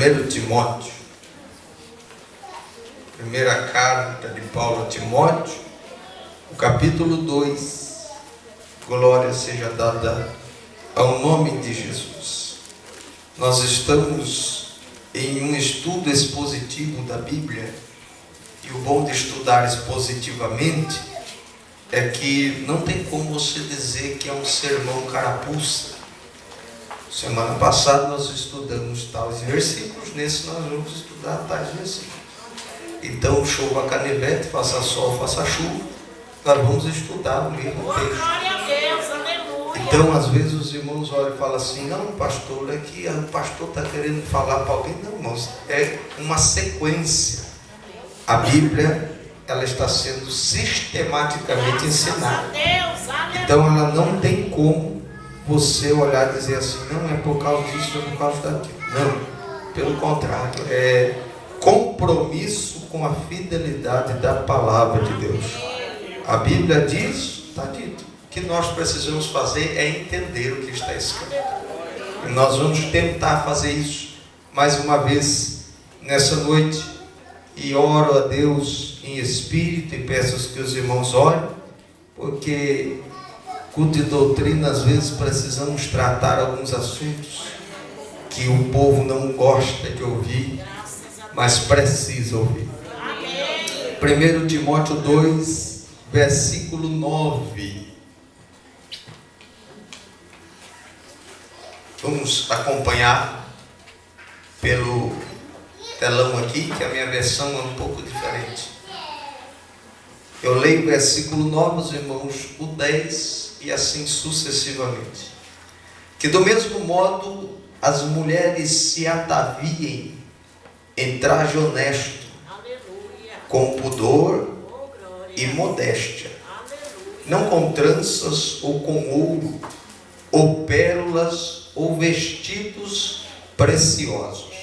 1 Timóteo, primeira carta de Paulo a Timóteo, o capítulo 2, glória seja dada ao nome de Jesus. Nós estamos em um estudo expositivo da Bíblia, e o bom de estudar expositivamente é que não tem como você dizer que é um sermão carapuça. Semana passada nós estudamos tais versículos, nesse nós vamos estudar tais versículos. Então, chova canivete, faça sol, faça chuva, nós vamos estudar o mesmo texto. Glória a Deus, aleluia. Então, às vezes os irmãos olham e falam assim: não, pastor, é que o pastor está querendo falar para alguém. Não, irmãos, é uma sequência. A Bíblia, ela está sendo sistematicamente ensinada. Então, ela não tem como você olhar e dizer assim: não, é por causa disso, é por causa daquilo. Não, pelo contrário, é compromisso com a fidelidade da palavra de Deus. A Bíblia diz, está dito, que nós precisamos fazer é entender o que está escrito. E nós vamos tentar fazer isso mais uma vez nessa noite. E oro a Deus em espírito e peço que os irmãos orem, porque culto de doutrina, às vezes precisamos tratar alguns assuntos que o povo não gosta de ouvir, mas precisa ouvir. 1 Timóteo 2, versículo 9. Vamos acompanhar pelo telão aqui, que a minha versão é um pouco diferente. Eu leio o versículo 9, os irmãos, o 10 e assim sucessivamente. Que do mesmo modo as mulheres se ataviem em traje honesto, com pudor e modéstia, não com tranças ou com ouro, ou pérolas, ou vestidos preciosos,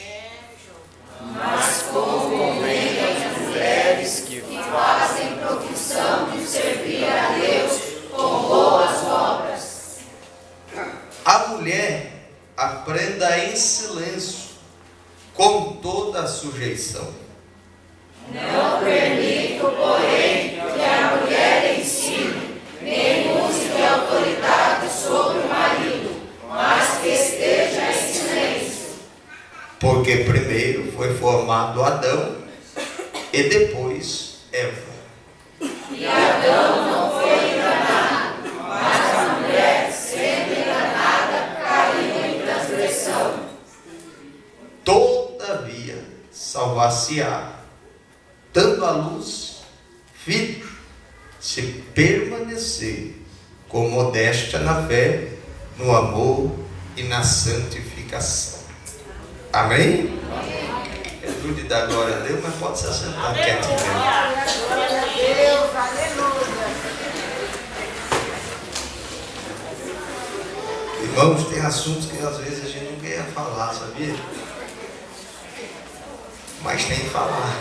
mas como convém às mulheres que fazem profissão de servir a Deus com boas obras. A mulher aprenda em silêncio, com toda a sujeição. Não permito, porém, que a mulher ensine, nem use de autoridade sobre o marido, mas que esteja em silêncio. Porque primeiro foi formado Adão e depois Eva. E Adão não foi enganado, mas a mulher, sendo enganada, caiu em transgressão. Todavia, salvar-se-á, dando à luz filho, se permanecer com modéstia na fé, no amor e na santificação. Amém? Ajude a dar glória a Deus, mas pode se assentar quietinho. Glória a Deus, aleluia. Irmãos, tem assuntos que às vezes a gente não quer falar, sabia? Mas tem que falar.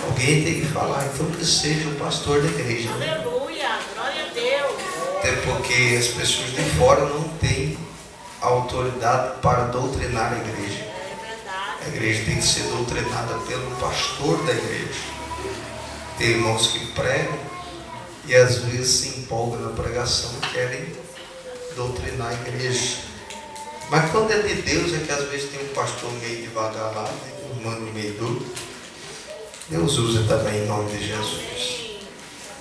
Alguém tem que falar, então que seja o pastor da igreja. Aleluia, glória a Deus. Até porque as pessoas de fora não têm autoridade para doutrinar a igreja. A igreja tem que ser doutrinada pelo pastor da igreja. Tem irmãos que pregam e às vezes se empolgam na pregação e querem doutrinar a igreja. Mas quando é de Deus é que às vezes tem um pastor meio devagar lá, um mano meio duro. Deus usa também em nome de Jesus.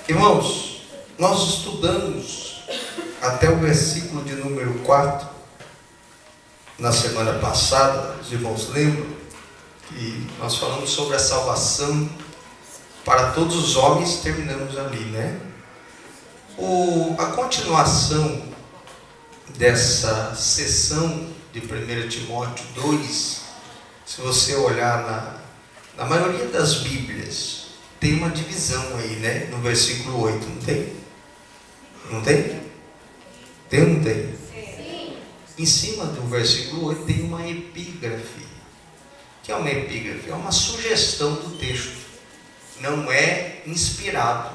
Irmãos, nós estudamos até o versículo de número 4 na semana passada. Os irmãos lembram que nós falamos sobre a salvação para todos os homens, terminamos ali, né? A continuação dessa sessão de 1 Timóteo 2, se você olhar na maioria das Bíblias, tem uma divisão aí, né? No versículo 8, não tem? Não tem? Tem ou não tem? Sim. Em cima do versículo 8 tem uma epígrafe. O que é uma epígrafe? É uma sugestão do texto. Não é inspirado.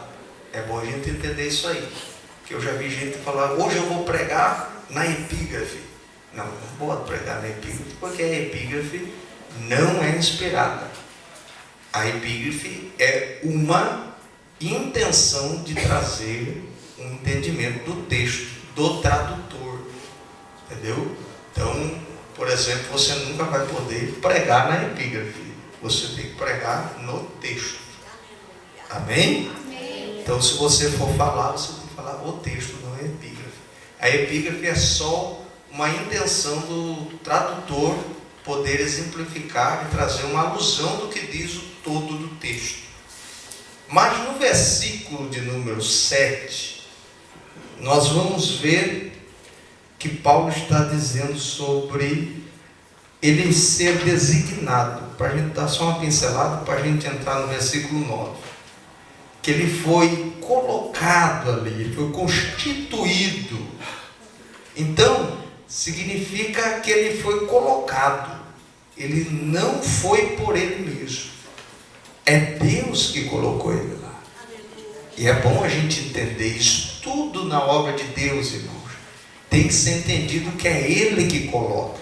É bom a gente entender isso aí. Porque eu já vi gente falar: hoje eu vou pregar na epígrafe. Não pode pregar na epígrafe, porque a epígrafe não é inspirada. A epígrafe é uma intenção de trazer um entendimento do texto, do tradutor. Entendeu? Então, por exemplo, você nunca vai poder pregar na epígrafe. Você tem que pregar no texto. Amém? Então, se você for falar, você tem que falar o texto, não é a epígrafe. A epígrafe é só uma intenção do tradutor poder exemplificar e trazer uma alusão do que diz o todo do texto. Mas no versículo de número 7, nós vamos ver que Paulo está dizendo sobre ele ser designado. Para a gente dar só uma pincelada, para a gente entrar no versículo 9. Que ele foi colocado ali, ele foi constituído. Então, significa que ele foi colocado. Ele não foi por ele mesmo. É Deus que colocou ele lá. E é bom a gente entender isso tudo na obra de Deus, irmãos. Tem que ser entendido que é Ele que coloca.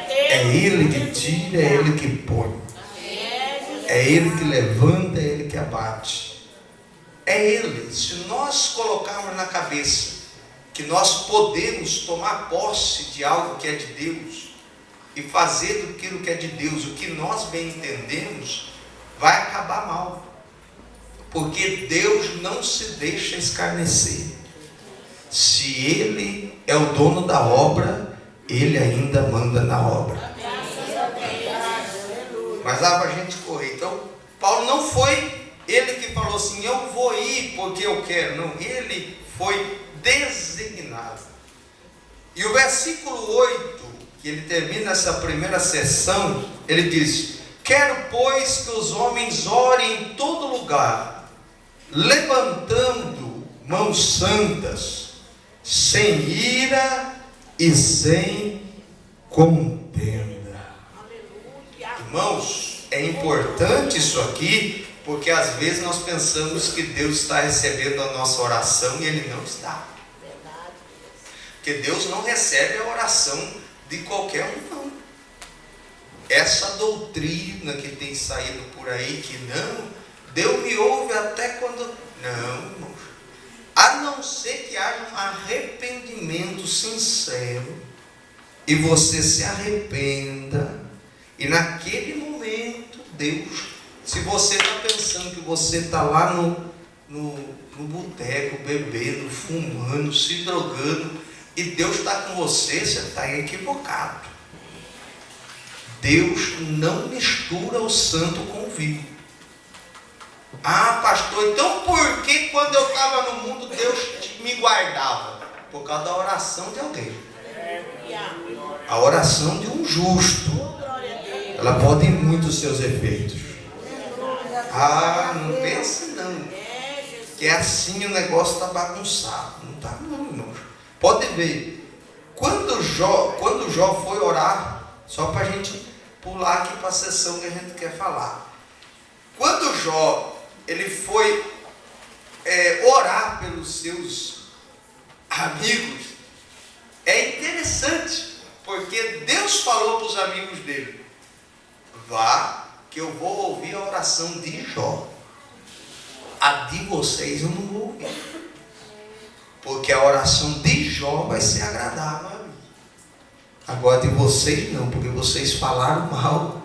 É Ele que tira, é Ele que põe. É Ele que levanta, é Ele que abate. É Ele. Se nós colocarmos na cabeça que nós podemos tomar posse de algo que é de Deus e fazer daquilo que é de Deus o que nós bem entendemos, vai acabar mal. Porque Deus não se deixa escarnecer. Se Ele é o dono da obra, Ele ainda manda na obra. Mas dá para a gente correr. Então, Paulo não foi ele que falou assim, eu vou ir porque eu quero. Não, ele foi designado. E o versículo 8, que ele termina essa primeira sessão, ele diz: quero, pois, que os homens orem em todo lugar, levantando mãos santas, sem ira e sem contenda. Irmãos, é importante isso aqui, porque às vezes nós pensamos que Deus está recebendo a nossa oração e Ele não está. Porque Deus não recebe a oração de qualquer um, não. Essa doutrina que tem saído por aí, que não, Deus me ouve até quando... Não, irmãos. A não ser que haja um arrependimento sincero, e você se arrependa, e naquele momento, Deus, se você está pensando que você está lá no boteco, bebendo, fumando, se drogando, e Deus está com você, você está equivocado. Deus não mistura o santo com o vivo. Ah, pastor, então por que quando eu estava no mundo Deus me guardava? Por causa da oração de alguém. A oração de um justo, ela pode ir muito os seus efeitos. Ah, não pense não, que é assim, o negócio está bagunçado. Não está não, irmãos. Pode ver, quando Jó foi orar, só para a gente pular aqui para a sessão que a gente quer falar. Quando Jó ele foi orar pelos seus amigos, é interessante, porque Deus falou para os amigos dele: vá, que eu vou ouvir a oração de Jó. A de vocês eu não vou ouvir, porque a oração de Jó vai ser agradável a mim. Agora de vocês não, porque vocês falaram mal.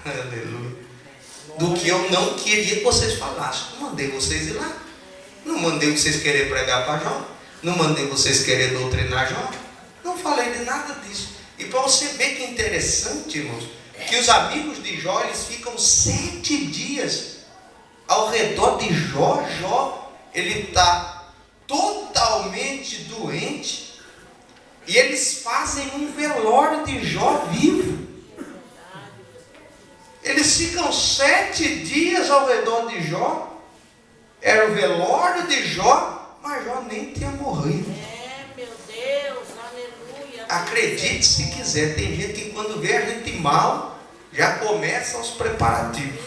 Aleluia. Do que eu não queria que vocês falassem. Não mandei vocês ir lá. Não mandei vocês querer pregar para Jó. Não mandei vocês querer doutrinar Jó. Não falei de nada disso. E para você ver que interessante, irmãos, que os amigos de Jó, eles ficam 7 dias ao redor de Jó. Jó, ele está totalmente doente. E eles fazem um velório de Jó vivo. Eles ficam 7 dias ao redor de Jó. Era o velório de Jó, mas Jó nem tinha morrido. Meu Deus, aleluia. Acredite se quiser, tem gente que quando vê a gente mal, já começa os preparativos.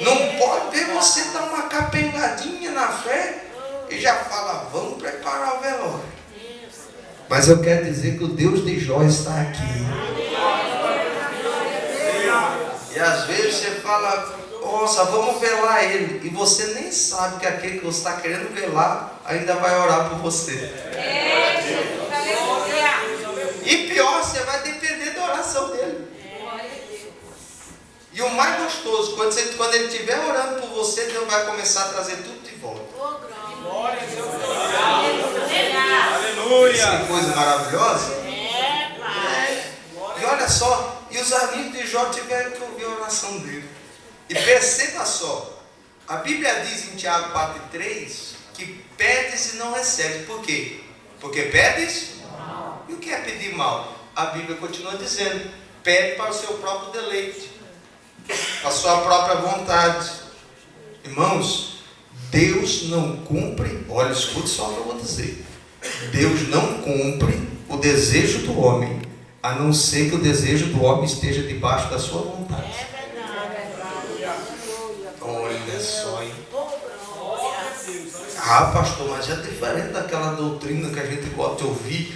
Não pode ver você dar uma capengadinha na fé e já fala, vamos preparar o velório. Mas eu quero dizer que o Deus de Jó está aqui. E às vezes você fala, nossa, vamos velar ele. E você nem sabe que aquele que você está querendo velar ainda vai orar por você. E pior, você vai depender da oração dele. E o mais gostoso, quando ele estiver orando por você, Deus vai começar a trazer tudo de volta. Glória a Deus. Aleluia! Que coisa maravilhosa. E olha só, e os amigos de Jó tiveram que ouvir a oração dele. E perceba só, a Bíblia diz em Tiago 4,3 que pedes e não recebes. Por quê? Porque pedes? E o que é pedir mal? A Bíblia continua dizendo, pede para o seu próprio deleite, para a sua própria vontade. Irmãos, Deus não cumpre, olha, escute só o que eu vou dizer. Deus não cumpre o desejo do homem, a não ser que o desejo do homem esteja debaixo da sua vontade. Olha só, hein? Ah, pastor, mas é diferente daquela doutrina que a gente gosta de ouvir,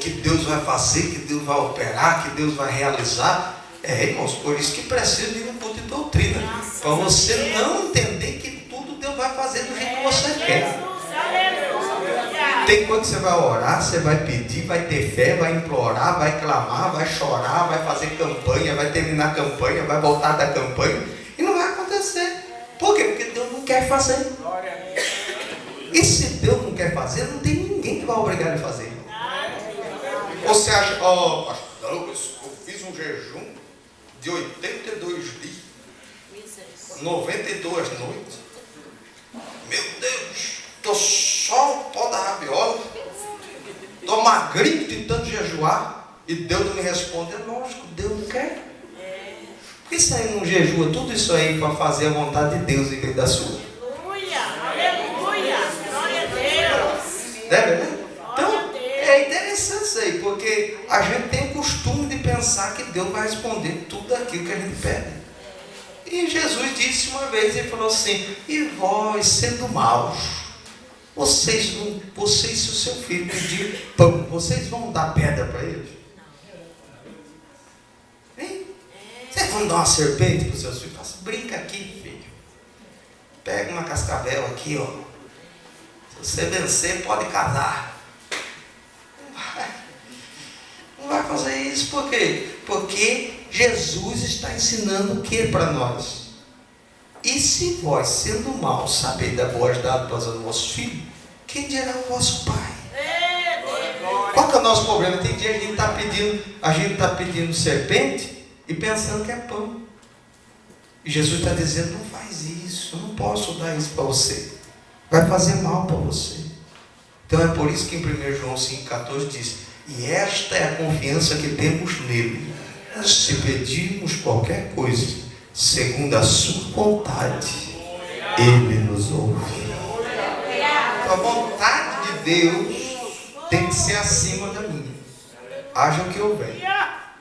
que Deus vai fazer, que Deus vai operar, que Deus vai realizar. Irmãos, por isso que precisa de um culto de doutrina, para você não entender que tudo Deus vai fazer do jeito que você quer. Tem coisa que você vai orar, você vai pedir, vai ter fé, vai implorar, vai clamar, vai chorar, vai fazer campanha, vai terminar a campanha, vai voltar da campanha, e não vai acontecer. Por quê? Porque Deus não quer fazer. E se Deus não quer fazer, não tem ninguém que vai obrigar ele a fazer. Você acha, pastor, eu fiz um jejum de 82 dias, 92 noites. Meu Deus, estou só o pó da rabiola, estou magrinho de tanto jejuar, e Deus não me responde. É lógico, Deus não quer. Por que você não jejua tudo isso aí para fazer a vontade de Deus em vez da sua? Aleluia, glória a Deus. Deve, né? Então, é interessante isso aí, porque a gente tem o costume de pensar que Deus vai responder tudo aquilo que a gente pede. E Jesus disse uma vez, ele falou assim, e vós sendo maus, vocês se o seu filho pedir pão, vocês vão dar pedra para ele? Hein? Vocês vão dar uma serpente para os seus filhos? Brinca aqui, filho. Pega uma cascavel aqui, ó. Se você vencer, pode casar. Não vai fazer isso, por quê? Porque Jesus está ensinando o que para nós? E se vós, sendo maus, sabeis dar boas dádivas aos vossos filhos, quem dirá o vosso Pai? Qual que é o nosso problema? Tem dia que a gente está pedindo serpente e pensando que é pão. E Jesus está dizendo, não faz isso, eu não posso dar isso para você. Vai fazer mal para você. Então é por isso que em 1 João 5,14 diz, e esta é a confiança que temos nele. Se pedirmos qualquer coisa, segundo a sua vontade, ele nos ouve. A vontade de Deus tem que ser acima da minha. Haja o que houver.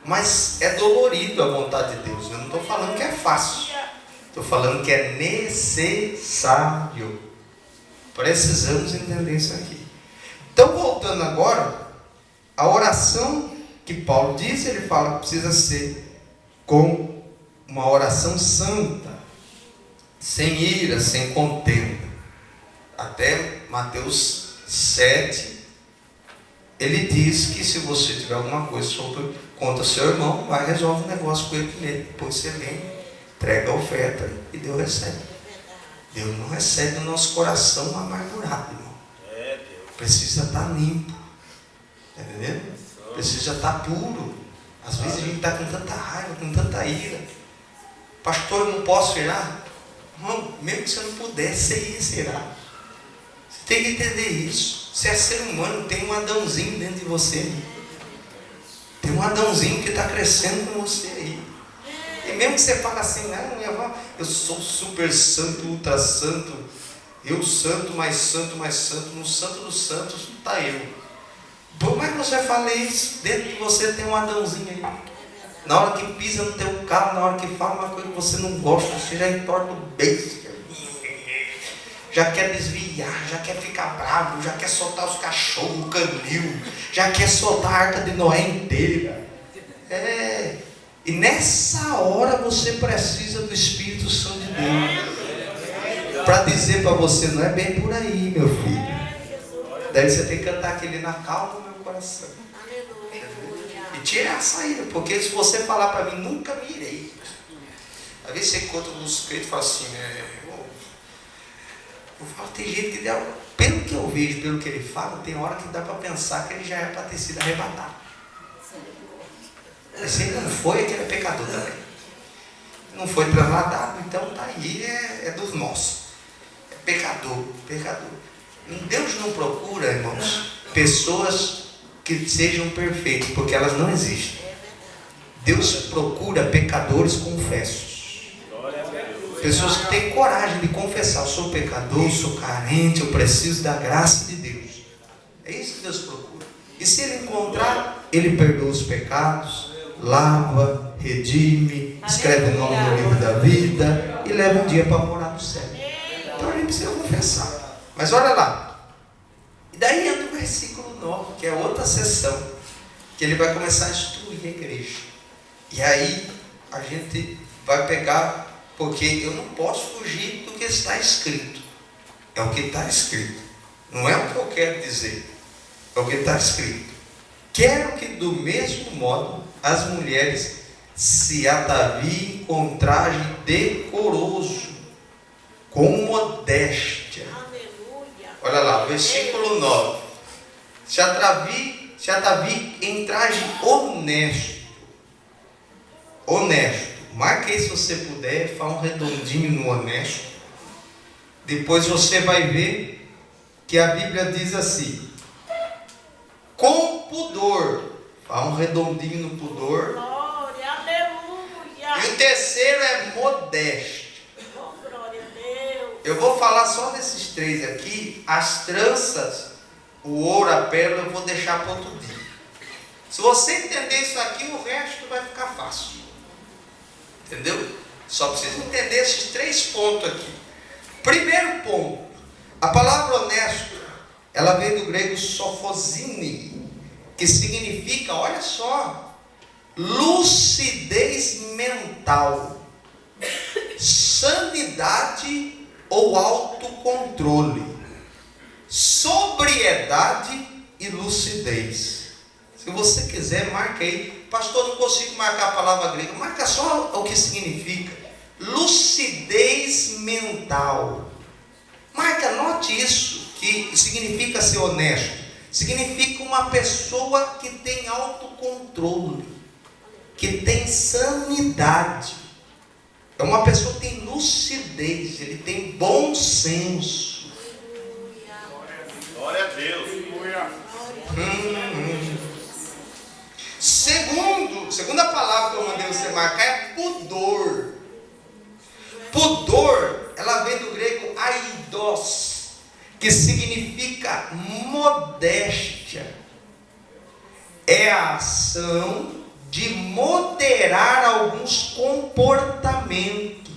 Mas é dolorido a vontade de Deus. Eu não estou falando que é fácil. Estou falando que é necessário. Precisamos entender isso aqui. Então, voltando agora, a oração que Paulo diz, ele fala que precisa ser com uma oração santa, sem ira, sem contenda. Até Mateus 7, ele diz que se você tiver alguma coisa contra o seu irmão, vai resolve um negócio com ele primeiro. Depois você vem, entrega a oferta e Deus recebe. Deus não recebe o nosso coração amargurado, irmão. Precisa estar limpo. Está entendendo? Precisa estar puro. Às vezes a gente está com tanta raiva, com tanta ira. Pastor, eu não posso irar? Irmão, mesmo que você não pudesse, você ia se irar. Você tem que entender isso. Você é ser humano, tem um Adãozinho dentro de você. Tem um Adãozinho que está crescendo com você aí. E mesmo que você fale assim, não, eu sou super santo, ultra santo, eu santo, mais santo, no santo dos santos está eu. Por mais que você fale isso, dentro de você tem um Adãozinho aí. Na hora que pisa no teu carro, na hora que fala uma coisa que você não gosta, você já entorta o beijo. já quer desviar, já quer ficar bravo, já quer soltar os cachorros, o canil, já quer soltar a arca de Noé inteira. E nessa hora você precisa do Espírito Santo de Deus para dizer para você: não é bem por aí, meu filho. Daí você tem que cantar aquele na calma do meu coração. E tira a saída, porque se você falar para mim, nunca me irei. Às vezes você encontra uns crentes e fala assim: eu falo, tem gente que, pelo que eu vejo, pelo que ele fala, tem hora que dá para pensar que ele já é para ter sido arrebatado. Se ele não foi, é que ele é pecador também. Não foi trasladado, então tá aí, é dos nossos. É pecador. Deus não procura, irmãos, pessoas que sejam perfeitas, porque elas não existem. Deus procura pecadores confessos. Pessoas que têm coragem de confessar: eu sou pecador, eu sou carente, eu preciso da graça de Deus. É isso que Deus procura. E se Ele encontrar, Ele perdoa os pecados, lava, redime, escreve o nome no livro da vida e leva um dia para morar no céu. Então a gente precisa confessar. Mas olha lá. E daí entra o versículo 9, que é outra sessão, que ele vai começar a instruir a igreja. E aí a gente vai pegar, porque eu não posso fugir do que está escrito. É o que está escrito. Não é o que eu quero dizer. É o que está escrito. Quero que do mesmo modo as mulheres se ataviem com traje decoroso, com modéstia. Olha lá, versículo 9. Se ataviem em traje honesto. Honesto. Marque aí se você puder, faz um redondinho no honesto. Depois você vai ver que a Bíblia diz assim: com pudor. Faz um redondinho no pudor. Glória, aleluia. E o terceiro é modéstia. Oh, glória a Deus. Eu vou falar só desses três aqui. As tranças, o ouro, a pérola, eu vou deixar para outro dia. Se você entender isso aqui, o resto vai ficar fácil. Entendeu? Só precisa entender esses 3 pontos aqui. Primeiro ponto: a palavra honesto, ela vem do grego sofosine, que significa, olha só, lucidez mental, sanidade ou autocontrole, sobriedade e lucidez. Se você quiser, marca aí. Pastor, não consigo marcar a palavra grega. Marca só o que significa. Lucidez mental. Marca, note isso, que significa ser honesto. Significa uma pessoa que tem autocontrole, que tem sanidade. É uma pessoa que tem lucidez, ele tem bom senso. Glória a Deus. Segunda palavra que eu mandei você marcar é pudor. Pudor, ela vem do grego aidos, que significa modéstia. É a ação de moderar alguns comportamentos,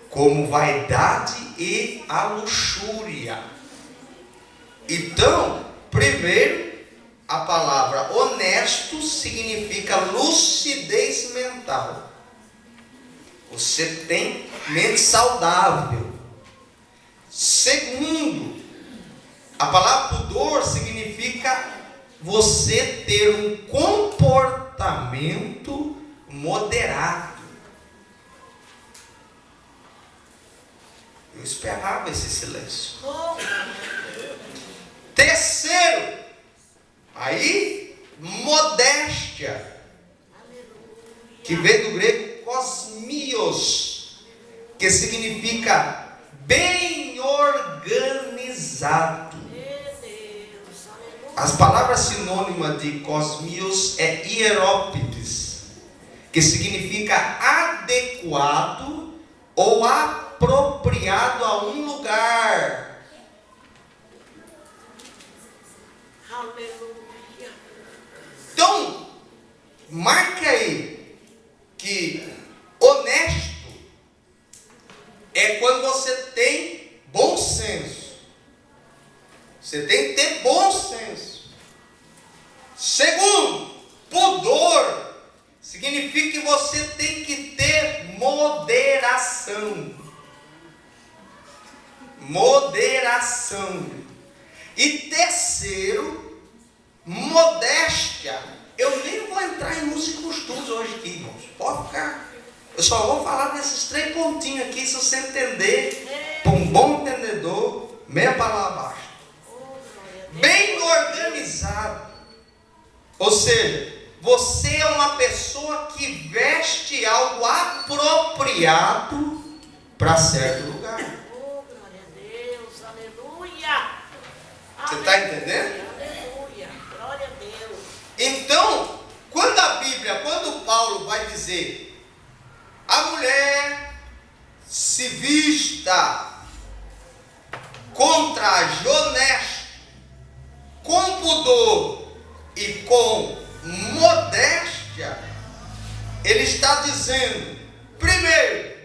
como vaidade e a luxúria. Então, primeiro, a palavra honesto significa lucidez mental. Você tem mente saudável. Segundo, a palavra pudor significa você ter um comportamento moderado. Eu esperava esse silêncio. Terceiro, aí, modéstia, que vem do grego kosmios, que significa bem organizado. As palavras sinônimas de kosmios é hierópides, que significa adequado ou apropriado a um lugar. Aleluia. Então, marca aí que honesto é quando você tem Segundo, pudor significa que você tem que ter moderação. Moderação. E terceiro, modéstia. Eu nem vou entrar em uns e costumes hoje aqui, irmãos. Pode ficar. Eu só vou falar desses 3 pontinhos aqui, se você entender, para um bom entendedor, meia palavra abaixo. Bem organizado. Ou seja, você é uma pessoa que veste algo apropriado para certo lugar. Oh, glória a Deus, aleluia. Você está entendendo? Aleluia, glória a Deus. Então, quando Paulo vai dizer, a mulher se vista com traje honesto, com pudor e com modéstia, ele está dizendo, primeiro,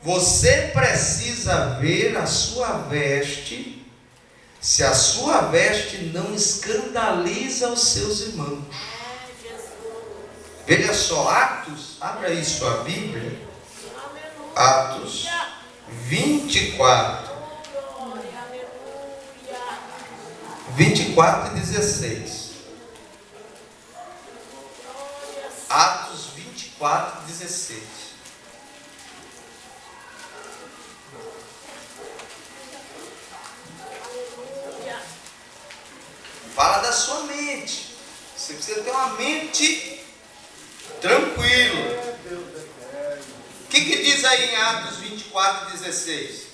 você precisa ver a sua veste, se a sua veste não escandaliza os seus irmãos. Veja só, Atos, abra aí sua Bíblia, Atos 24, 24 e 16. Atos 24 e 16. Fala da sua mente. Você precisa ter uma mente tranquila. O que diz aí em Atos 24 e 16?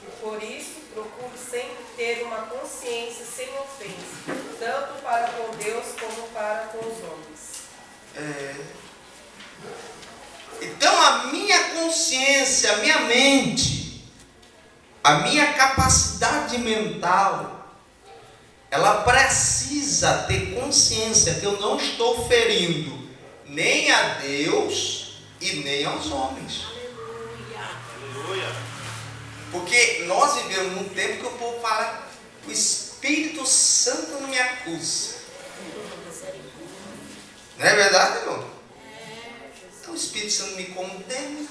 E por isso, procure sempre ter uma consciência sem ofensa, tanto para com Deus como para com os homens. Então a minha consciência, a minha mente, a minha capacidade mental, ela precisa ter consciência que eu não estou ferindo nem a Deus e nem aos homens. Aleluia. Porque nós vivemos num tempo que o povo fala, o Espírito Santo não me acusa. Não é verdade, irmão? Então o Espírito Santo me condena.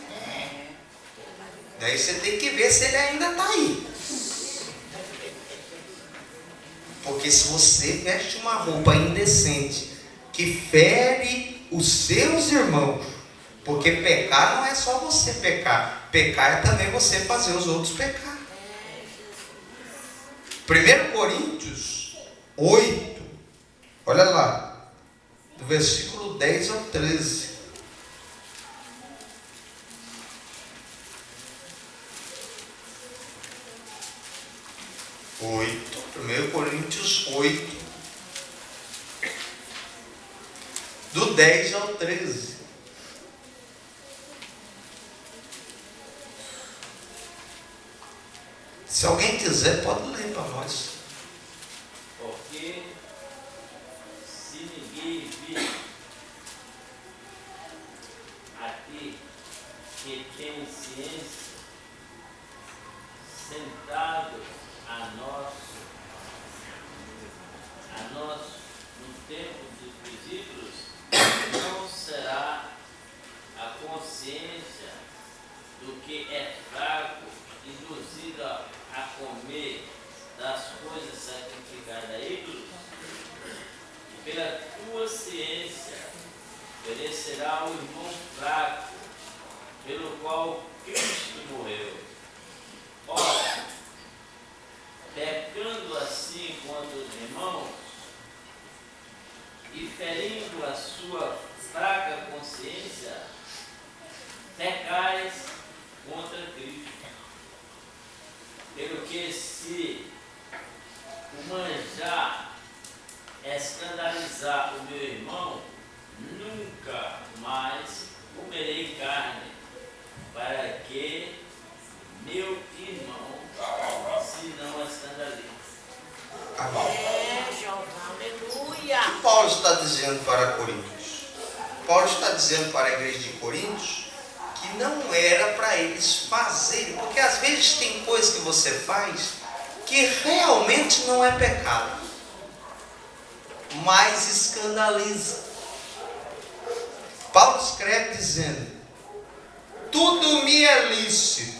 Daí você tem que ver se ele ainda está aí. Porque se você veste uma roupa indecente que fere os seus irmãos, porque pecar não é só você pecar, pecar é também você fazer os outros pecar. 1 Coríntios 8, olha lá, do versículo 10 ao 13. Oito, 1 Coríntios 8, do 10 ao 13. Se alguém quiser, pode ler para nós. Porque se ninguém vir aqui que tem ciência, sentado a nós no tempo dos discípulos, não será a consciência do que é fraco induzida a comer das coisas sacrificadas a ídolos, e pela tua ciência perecerá o irmão fraco, pelo qual Cristo morreu. Ora, pecando assim contra os irmãos e ferindo a sua fraca consciência, pecais contra Cristo. Pelo que se o manjar escandalizar o meu irmão, nunca mais comerei carne, para que meu irmão se não escandalize. Jeová, aleluia. O que Paulo está dizendo para Coríntios? Paulo está dizendo para a igreja de Coríntios que não era para eles fazerem, porque às vezes tem coisas que você faz que realmente não é pecado, mas escandaliza. Paulo escreve dizendo: tudo me é lícito,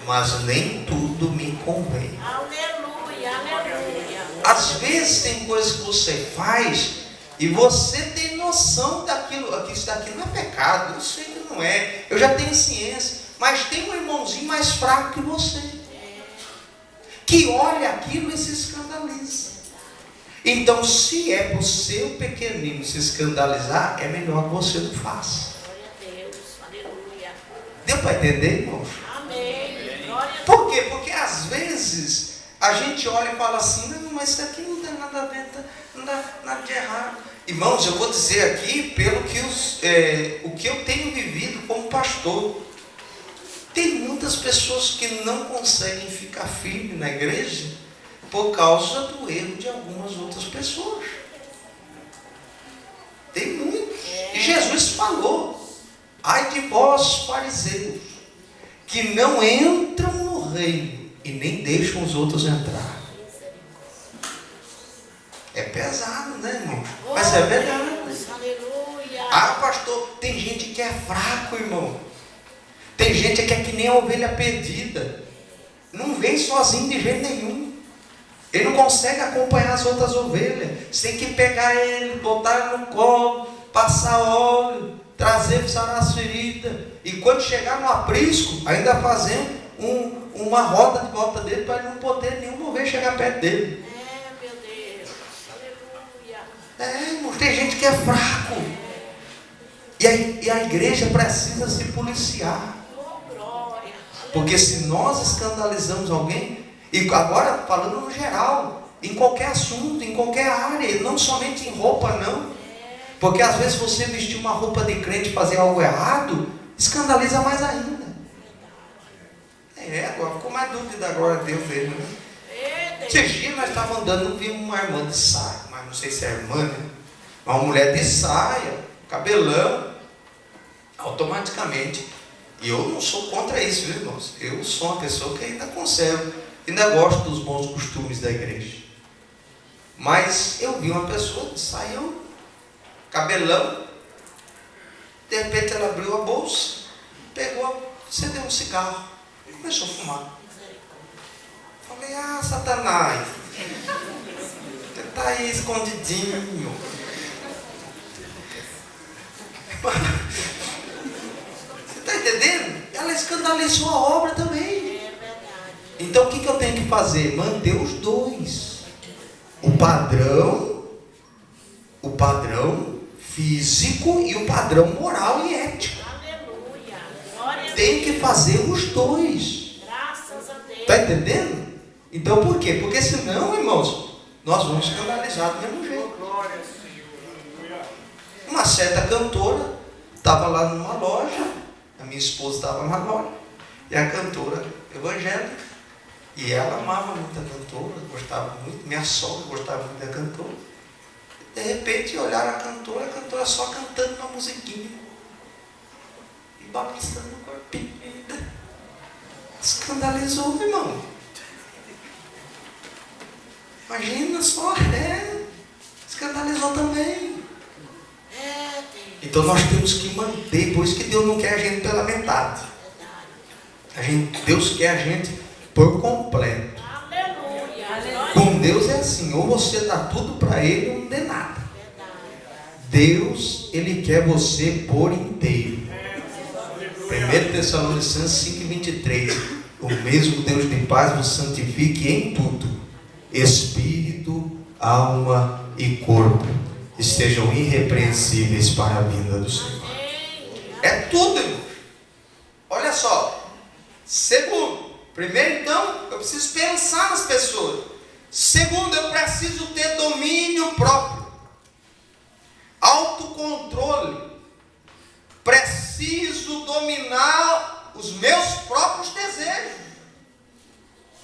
mas nem tudo me convém. Aleluia, aleluia. Às vezes tem coisas que você faz e você tem noção daquilo, que isso daqui não é pecado, eu sei que não é, eu já tenho ciência, mas tem um irmãozinho mais fraco que você, que olha aquilo e se escandaliza. Então, se é para o seu pequenino se escandalizar, é melhor que você não faça. Glória a Deus, aleluia. Deu para entender, irmãos? Amém. Glória a Deus. Por quê? Porque às vezes a gente olha e fala assim: não, mas isso aqui não tem nada a ver, não dá nada de errado. Irmãos, eu vou dizer aqui pelo que o que eu tenho vivido como pastor. Tem muitas pessoas que não conseguem ficar firmes na igreja por causa do erro de algumas outras pessoas. Tem muitos. E Jesus falou: ai de vós, fariseus, que não entram no reino e nem deixam os outros entrar. É pesado, né, irmão? Mas é verdade. Aleluia. Ah, pastor, tem gente que é fraco, irmão. Tem gente que é que nem a ovelha perdida. Não vem sozinho de jeito nenhum. Ele não consegue acompanhar as outras ovelhas. Você tem que pegar ele, botar ele no colo, passar óleo, trazer para sarar as feridas. E quando chegar no aprisco, ainda fazendo uma roda de volta dele para ele não poder nenhuma ovelha chegar perto dele. Meu Deus. Aleluia. Irmão, tem gente que é fraco. E a igreja precisa se policiar. Oh, glória. Porque se nós escandalizamos alguém, e agora falando no geral, em qualquer assunto, em qualquer área, não somente em roupa, não. Porque às vezes você vestir uma roupa de crente e fazer algo errado, escandaliza mais ainda. Agora ficou mais dúvida agora, Deus mesmo, né? Esses dias nós estávamos andando, vimos uma irmã de saia, mas não sei se é irmã, né? Uma mulher de saia, cabelão, automaticamente. E eu não sou contra isso, viu, irmãos? Eu sou uma pessoa que ainda conservo, ainda gosto dos bons costumes da igreja. Mas eu vi uma pessoa de saia, cabelão, de repente ela abriu a bolsa, pegou, acendeu um cigarro e começou a fumar. Falei: ah, Satanás, você está aí escondidinho. Você está entendendo? Ela escandalizou a obra também. É verdade. Então o que eu tenho que fazer? Manter os dois. O padrão físico e o padrão moral e ético. Aleluia. Glória a Deus. Tem que fazer os dois. Graças a Deus. Está entendendo? Então por quê? Porque senão, irmãos, nós vamos escandalizar do mesmo jeito. Uma certa cantora estava lá numa loja, a minha esposa estava na loja, e a cantora evangélica, e ela amava muito a cantora, gostava muito, minha sogra gostava muito da cantora. De repente olharam a cantora só cantando uma musiquinha e balançando o corpinho ainda. Escandalizou, irmão. Imagina só, escandalizou também. Então nós temos que manter, por isso que Deus não quer a gente pela metade. Deus quer a gente por completo. Aleluia. Com Deus é assim, ou você dá tudo para Ele ou não dê nada. Deus, Ele quer você por inteiro. 1 Tessalonicenses 5:23. O mesmo Deus de paz vos santifique em tudo, espírito, alma e corpo estejam irrepreensíveis para a vinda do Senhor. É tudo, irmão. Olha só. Segundo, primeiro então, eu preciso pensar nas pessoas. Segundo, eu preciso ter domínio próprio, autocontrole. Preciso dominar os meus próprios desejos.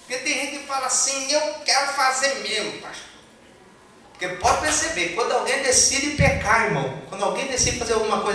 Porque tem gente que fala assim: eu quero fazer mesmo, pastor. Porque pode perceber, quando alguém decide pecar, irmão, quando alguém decide fazer alguma coisa